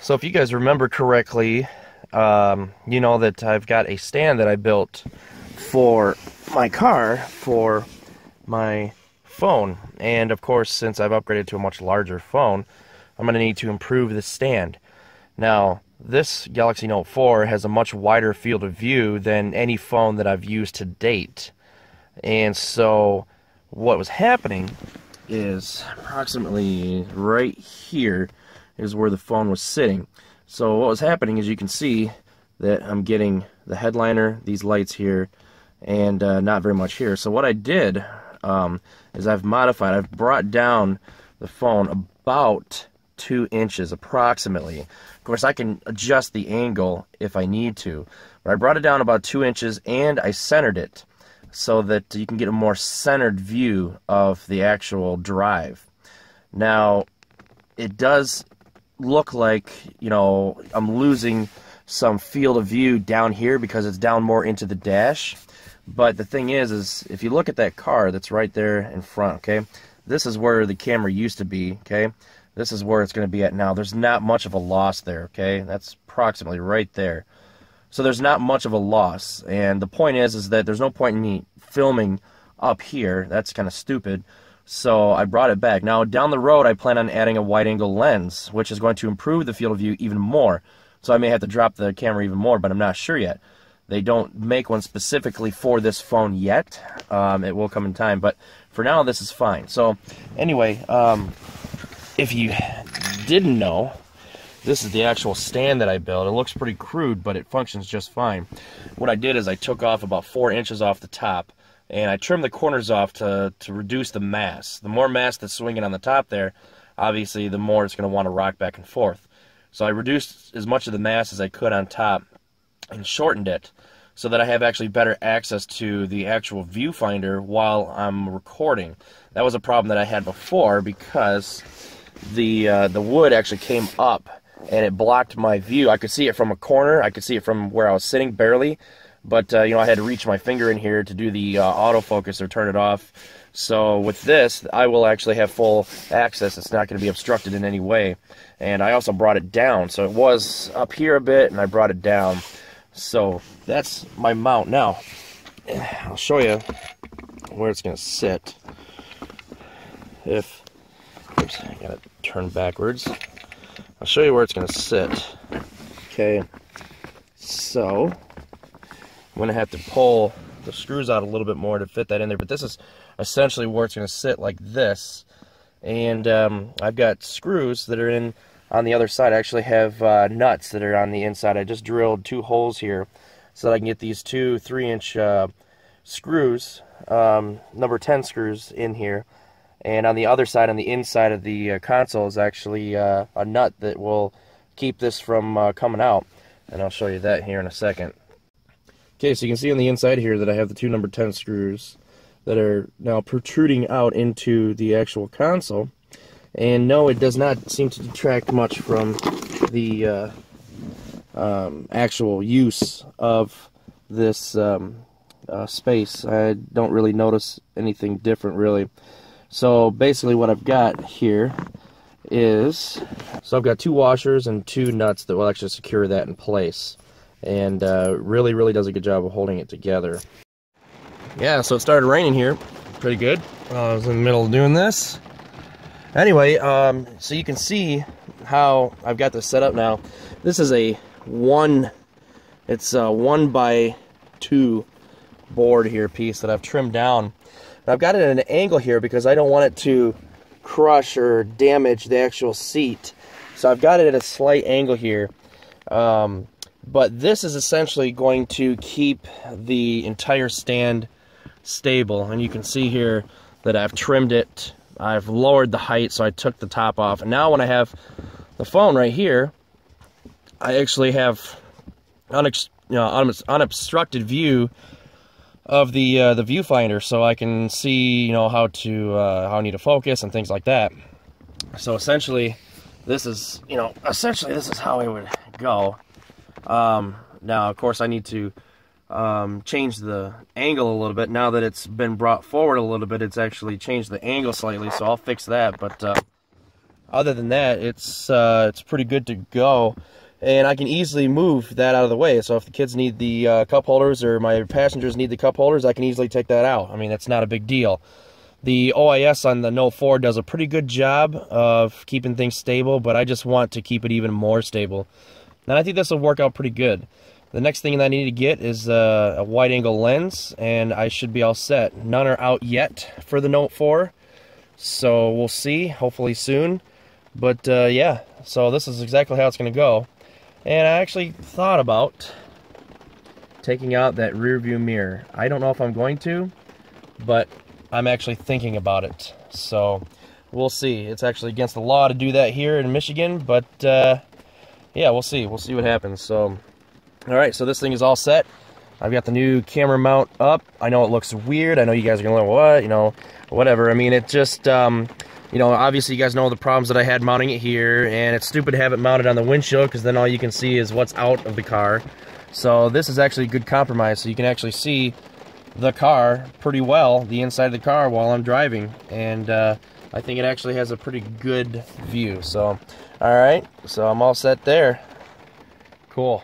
So if you guys remember correctly, you know that I've got a stand that I built for my car for my phone. And of course, since I've upgraded to a much larger phone, I'm going to need to improve the stand. Now, this Galaxy Note 4 has a much wider field of view than any phone that I've used to date. And so what was happening is approximately right here is where the phone was sitting. So what was happening is you can see that I'm getting the headliner, these lights here, and not very much here. So what I did is I've brought down the phone about 2 inches approximately. Of course, I can adjust the angle if I need to, but I brought it down about 2 inches and I centered it so that you can get a more centered view of the actual drive. Now, it does look like, you know, I'm losing some field of view down here because it's down more into the dash. But the thing is if you look at that car that's right there in front, okay, this is where the camera used to be, okay? This is where it's going to be at now. There's not much of a loss there, okay? That's approximately right there. So there's not much of a loss. And the point is that there's no point in me filming up here. That's kind of stupid. So I brought it back. Now, down the road, I plan on adding a wide-angle lens, which is going to improve the field of view even more. So I may have to drop the camera even more, but I'm not sure yet. They don't make one specifically for this phone yet. It will come in time, but for now, this is fine. So anyway, if you didn't know, this is the actual stand that I built. It looks pretty crude, but it functions just fine. What I did is I took off about 4 inches off the top, and I trimmed the corners off to reduce the mass. The more mass that's swinging on the top there, obviously the more it's going to want to rock back and forth. So I reduced as much of the mass as I could on top and shortened it so that I have actually better access to the actual viewfinder while I'm recording. That was a problem that I had before because the wood actually came up and it blocked my view. I could see it from a corner. I could see it from where I was sitting barely. But, you know, I had to reach my finger in here to do the autofocus or turn it off. So with this, I will actually have full access. It's not going to be obstructed in any way. And I also brought it down. So it was up here a bit, and I brought it down. So that's my mount. Now, I'll show you where it's going to sit. Oops, I got to turn backwards. I'll show you where it's going to sit. Okay, so I'm going to have to pull the screws out a little bit more to fit that in there, but this is essentially where it's going to sit, like this. And I've got screws that are in on the other side. I actually have nuts that are on the inside. I just drilled 2 holes here so that I can get these 2 3-inch screws, number 10 screws in here. And on the other side, on the inside of the console, is actually a nut that will keep this from coming out. And I'll show you that here in a second. Okay, so you can see on the inside here that I have the 2 number 10 screws that are now protruding out into the actual console. And no, it does not seem to detract much from the actual use of this space. I don't really notice anything different, really. So basically what I've got here is, so I've got 2 washers and 2 nuts that will actually secure that in place. And really does a good job of holding it together. Yeah, so it started raining here. Pretty good. I was in the middle of doing this. Anyway, so you can see how I've got this set up now. This is a 1 by 2 board here piece that I've trimmed down. And I've got it at an angle here because I don't want it to crush or damage the actual seat. So I've got it at a slight angle here. But this is essentially going to keep the entire stand stable. And you can see here that I've trimmed it. I've lowered the height, so I took the top off. And now when I have the phone right here, I actually have unobstructed view of the viewfinder, so I can see, you know, how I need to focus and things like that. So essentially, this is how it would go. Now, of course, I need to change the angle a little bit. Now that it's been brought forward a little bit, it's actually changed the angle slightly, so I'll fix that. But other than that, it's pretty good to go. And I can easily move that out of the way. So if the kids need the cup holders or my passengers need the cup holders, I can easily take that out. I mean, that's not a big deal. The OIS on the Note 4 does a pretty good job of keeping things stable, but I just want to keep it even more stable. And I think this will work out pretty good. The next thing that I need to get is a wide-angle lens, and I should be all set. None are out yet for the Note 4, so we'll see, hopefully soon. But yeah, so this is exactly how it's going to go. And I actually thought about taking out that rear view mirror. I don't know if I'm going to, but I'm actually thinking about it. So we'll see. It's actually against the law to do that here in Michigan, but yeah, we'll see. We'll see what happens. So, all right, so this thing is all set. I've got the new camera mount up. I know it looks weird. I know you guys are going to learn what, you know, whatever. I mean, it just, you know, obviously you guys know the problems that I had mounting it here, and it's stupid to have it mounted on the windshield because then all you can see is what's out of the car. So this is actually a good compromise, so you can actually see the car pretty well, the inside of the car while I'm driving, and I think it actually has a pretty good view. So, all right, so I'm all set there. Cool.